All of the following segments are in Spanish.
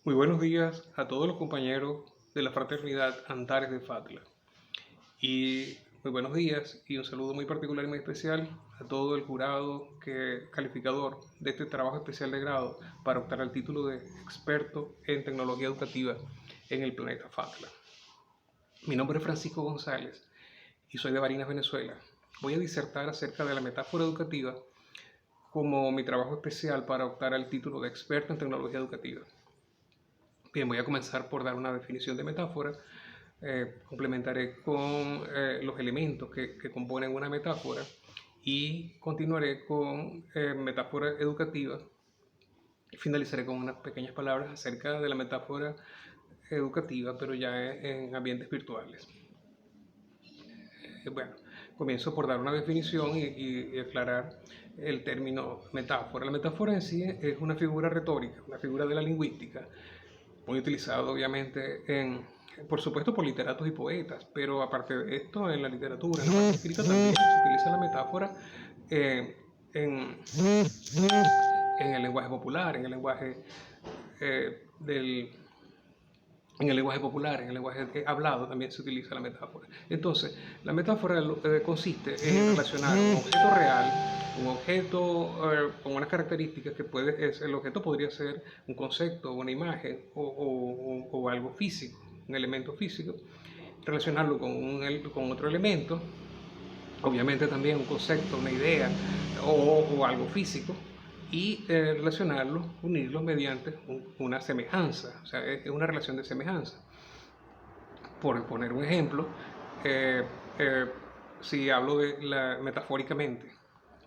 Muy buenos días a todos los compañeros de la Fraternidad Antares de Fatla. Y muy buenos días y un saludo muy particular y muy especial a todo el jurado calificador de este trabajo especial de grado para optar al título de experto en tecnología educativa en el planeta Fatla. Mi nombre es Francisco González y soy de Barinas, Venezuela. Voy a disertar acerca de la metáfora educativa como mi trabajo especial para optar al título de experto en tecnología educativa. Bien, voy a comenzar por dar una definición de metáfora. Complementaré con los elementos que componen una metáfora y continuaré con metáfora educativa. Y finalizaré con unas pequeñas palabras acerca de la metáfora educativa, pero ya en ambientes virtuales. Bueno, comienzo por dar una definición y aclarar el término metáfora. La metáfora en sí es una figura retórica, una figura de la lingüística, muy utilizado obviamente por supuesto por literatos y poetas, pero aparte de esto en la literatura, en la parte escrita también se utiliza la metáfora eh, en, en el lenguaje popular, eh, del, en el lenguaje popular, en el lenguaje hablado también se utiliza la metáfora. Entonces, la metáfora consiste en relacionar un objeto real, un objeto con unas características el objeto podría ser un concepto, una imagen o algo físico, un elemento físico, relacionarlo con otro elemento, obviamente también un concepto, una idea o algo físico, y relacionarlos, unirlos mediante una semejanza, o sea, es una relación de semejanza. Por poner un ejemplo, eh, eh, si hablo metafóricamente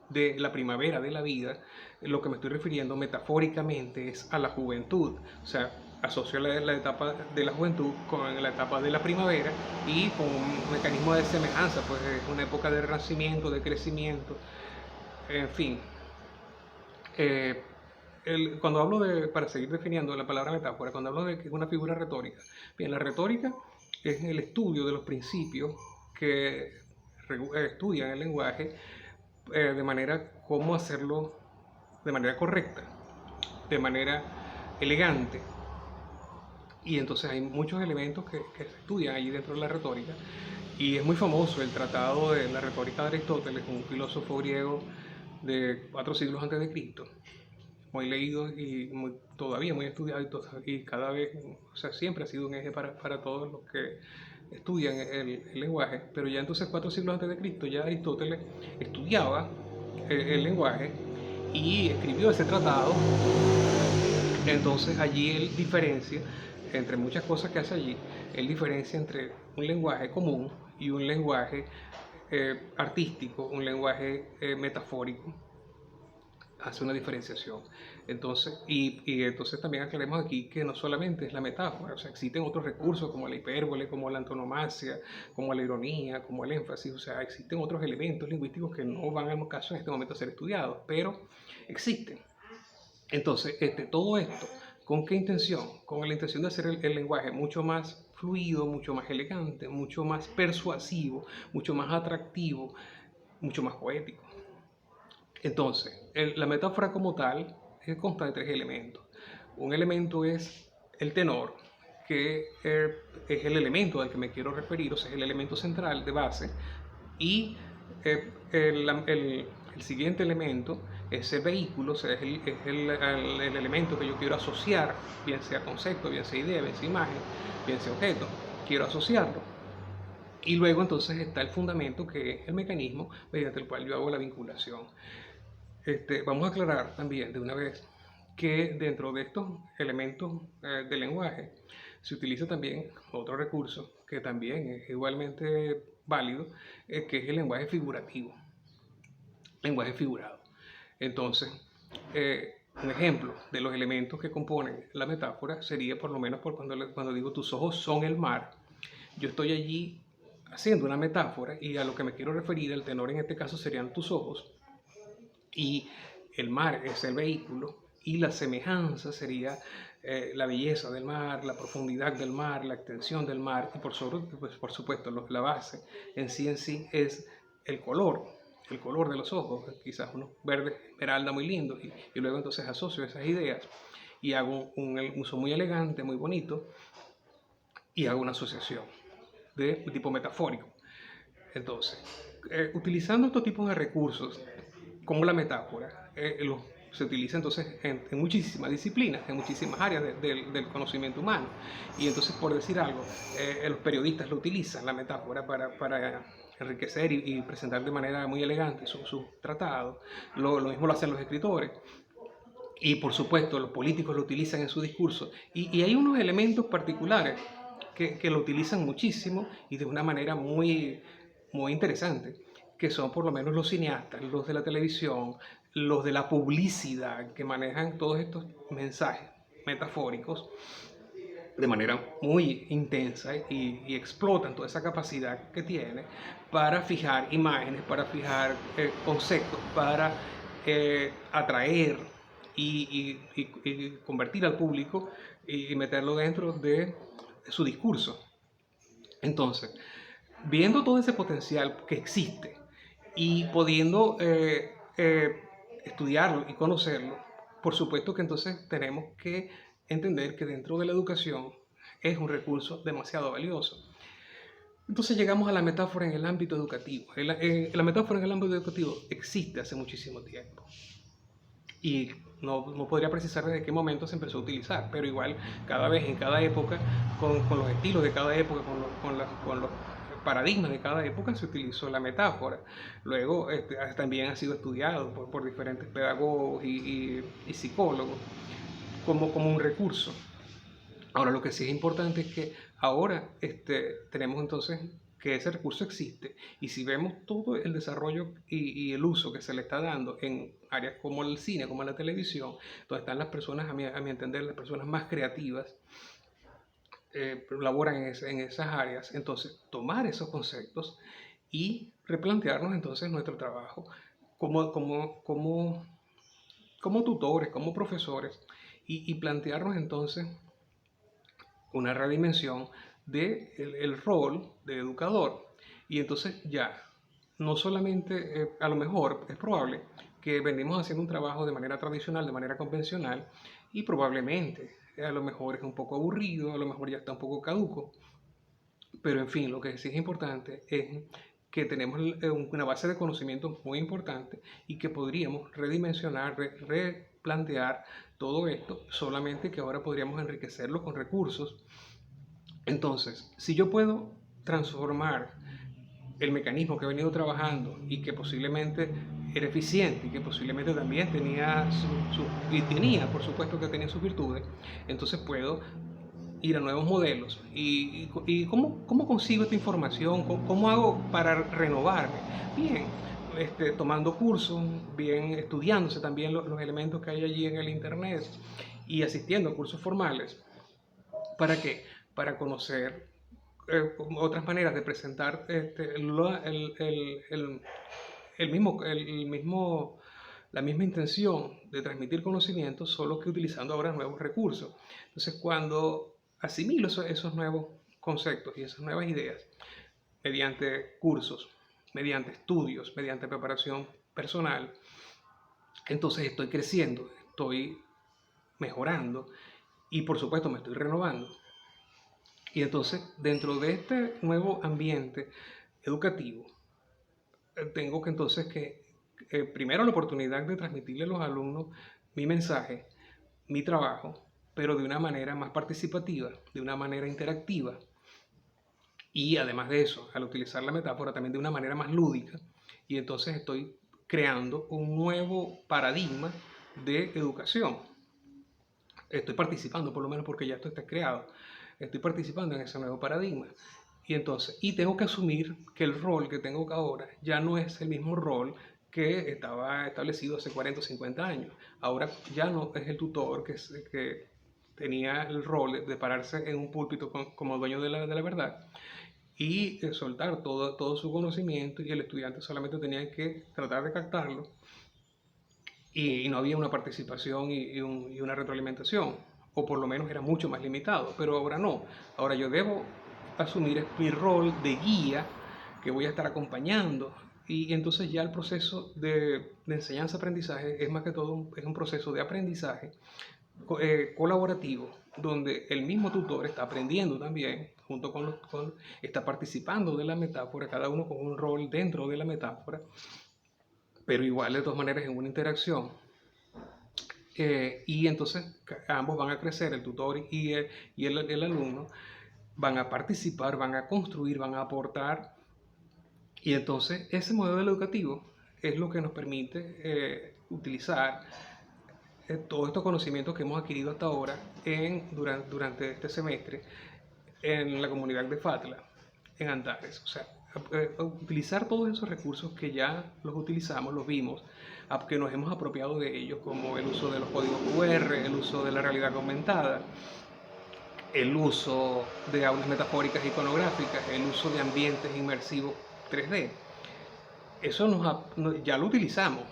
de la primavera de la vida, lo que me estoy refiriendo metafóricamente es a la juventud, o sea, asocio la etapa de la juventud con la etapa de la primavera y con un mecanismo de semejanza, pues es una época de renacimiento, de crecimiento, en fin. Eh, cuando hablo para seguir definiendo la palabra metáfora, cuando hablo de que es una figura retórica, bien, la retórica es el estudio de los principios que estudian el lenguaje de manera cómo hacerlo de manera correcta, de manera elegante. Y entonces hay muchos elementos que se estudian allí dentro de la retórica. Y es muy famoso el tratado de la retórica de Aristóteles, un filósofo griego de 4 siglos antes de Cristo, muy leído y todavía muy estudiado y cada vez, o sea, siempre ha sido un eje para todos los que estudian el lenguaje, pero ya entonces 4 siglos antes de Cristo ya Aristóteles estudiaba el lenguaje y escribió ese tratado. Entonces allí él diferencia, entre muchas cosas que hace allí, él diferencia entre un lenguaje común y un lenguaje artístico, un lenguaje metafórico, hace una diferenciación. Entonces, y entonces también aclaremos aquí que no solamente es la metáfora, o sea, existen otros recursos como la hipérbole, como la antonomasia, como la ironía, como el énfasis, o sea, existen otros elementos lingüísticos que no van al caso en este momento a ser estudiados, pero existen. Entonces, todo esto, ¿con qué intención? Con la intención de hacer el lenguaje mucho más fluido, mucho más elegante, mucho más persuasivo, mucho más atractivo, mucho más poético. Entonces, la metáfora como tal consta de 3 elementos. Un elemento es el tenor, que es el elemento al que me quiero referir, o sea, es el elemento central de base, y el siguiente elemento es el vehículo, o sea, es el elemento que yo quiero asociar, bien sea concepto, bien sea idea, bien sea imagen, bien sea objeto, quiero asociarlo. Y luego entonces está el fundamento, que es el mecanismo mediante el cual yo hago la vinculación. Vamos a aclarar también de una vez que dentro de estos elementos del lenguaje se utiliza también otro recurso que también es igualmente válido, que es el lenguaje figurativo, lenguaje figurado. Entonces, un ejemplo de los elementos que componen la metáfora sería por lo menos cuando digo tus ojos son el mar, yo estoy allí haciendo una metáfora y a lo que me quiero referir, el tenor en este caso serían tus ojos, y el mar es el vehículo y la semejanza sería la belleza del mar, la profundidad del mar, la extensión del mar y por supuesto la base en sí es el color de los ojos, quizás unos verdes esmeralda muy lindos y luego entonces asocio esas ideas y hago un uso muy elegante, muy bonito, y hago una asociación de tipo metafórico. Entonces, utilizando estos tipos de recursos, como la metáfora, se utiliza entonces en muchísimas disciplinas, en muchísimas áreas del conocimiento humano. Y entonces, por decir algo, los periodistas lo utilizan, la metáfora, para enriquecer y presentar de manera muy elegante sus tratados. Lo mismo lo hacen los escritores. Y por supuesto, los políticos lo utilizan en su discurso. Y hay unos elementos particulares que lo utilizan muchísimo y de una manera muy, muy interesante, que son por lo menos los cineastas, los de la televisión, los de la publicidad, que manejan todos estos mensajes metafóricos de manera muy intensa y explotan toda esa capacidad que tiene para fijar imágenes, para fijar conceptos, para atraer y convertir al público y meterlo dentro de su discurso. Entonces, viendo todo ese potencial que existe y pudiendo estudiarlo y conocerlo, por supuesto que entonces tenemos que entender que dentro de la educación es un recurso demasiado valioso. Entonces llegamos a la metáfora en el ámbito educativo. La metáfora en el ámbito educativo existe hace muchísimo tiempo. Y no podría precisar desde qué momento se empezó a utilizar, pero igual cada vez, en cada época, con los estilos de cada época, con los paradigmas de cada época, se utilizó la metáfora. Luego también ha sido estudiado por diferentes pedagogos y psicólogos como un recurso. Ahora, lo que sí es importante es que ahora tenemos entonces que ese recurso existe, y si vemos todo el desarrollo y el uso que se le está dando en áreas como el cine, como la televisión, donde están las personas, a mi entender, las personas más creativas, laboran en esas áreas, entonces tomar esos conceptos y replantearnos entonces nuestro trabajo como tutores, como profesores, y plantearnos entonces una redimensión del el rol de educador. Y entonces ya, no solamente, a lo mejor es probable que venimos haciendo un trabajo de manera tradicional, de manera convencional, y probablemente a lo mejor es un poco aburrido, a lo mejor ya está un poco caduco, pero en fin, lo que sí es importante es que tenemos una base de conocimientos muy importante y que podríamos redimensionar, replantear todo esto, solamente que ahora podríamos enriquecerlo con recursos. Entonces, si yo puedo transformar el mecanismo que he venido trabajando y que posiblemente era eficiente y que posiblemente también y tenía, por supuesto que tenía sus virtudes, entonces puedo ir a nuevos modelos. ¿Y cómo consigo esta información? ¿Cómo hago para renovarme? Bien, tomando cursos, bien estudiándose también los elementos que hay allí en el internet y asistiendo a cursos formales. ¿Para qué? Para conocer otras maneras de presentar la misma intención de transmitir conocimiento, solo que utilizando ahora nuevos recursos. Entonces, cuando asimilo esos nuevos conceptos y esas nuevas ideas, mediante cursos, mediante estudios, mediante preparación personal, entonces estoy creciendo, estoy mejorando y por supuesto me estoy renovando. Y entonces, dentro de este nuevo ambiente educativo, tengo que entonces primero la oportunidad de transmitirle a los alumnos mi mensaje, mi trabajo, pero de una manera más participativa, de una manera interactiva. Y además de eso, al utilizar la metáfora, también de una manera más lúdica. Y entonces estoy creando un nuevo paradigma de educación. Estoy participando, por lo menos porque ya esto está creado. Estoy participando en ese nuevo paradigma. Y tengo que asumir que el rol que tengo ahora ya no es el mismo rol que estaba establecido hace 40 o 50 años. Ahora ya no es el tutor que tenía el rol de pararse en un púlpito como dueño de la verdad y soltar todo su conocimiento, y el estudiante solamente tenía que tratar de captarlo, y no había una participación y una retroalimentación, o por lo menos era mucho más limitado, pero ahora no. Ahora yo debo asumir mi rol de guía, que voy a estar acompañando, y entonces ya el proceso de enseñanza-aprendizaje es más que todo es un proceso de aprendizaje colaborativo, donde el mismo tutor está aprendiendo también, junto está participando de la metáfora, cada uno con un rol dentro de la metáfora, pero igual de todas maneras en una interacción. Y entonces ambos van a crecer, el tutor y el alumno, van a participar, van a construir, van a aportar, y entonces ese modelo educativo es lo que nos permite utilizar todos estos conocimientos que hemos adquirido hasta ahora durante este semestre en la comunidad de Fatla, en Antares. O sea, utilizar todos esos recursos que ya los utilizamos, los vimos, que nos hemos apropiado de ellos, como el uso de los códigos QR, el uso de la realidad aumentada, el uso de aulas metafóricas iconográficas, el uso de ambientes inmersivos 3D. Eso ya lo utilizamos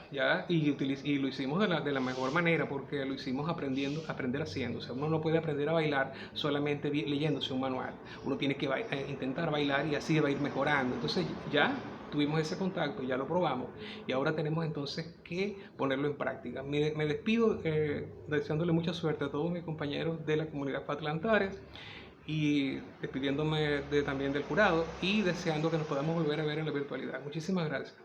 y lo hicimos de la mejor manera, porque lo hicimos aprender haciendo. O sea, uno no puede aprender a bailar solamente leyéndose un manual. Uno tiene que intentar bailar y así va a ir mejorando. Entonces ya tuvimos ese contacto, ya lo probamos y ahora tenemos entonces que ponerlo en práctica. Me despido deseándole mucha suerte a todos mis compañeros de la comunidad Fatla Antares y despidiéndome también del jurado y deseando que nos podamos volver a ver en la virtualidad. Muchísimas gracias.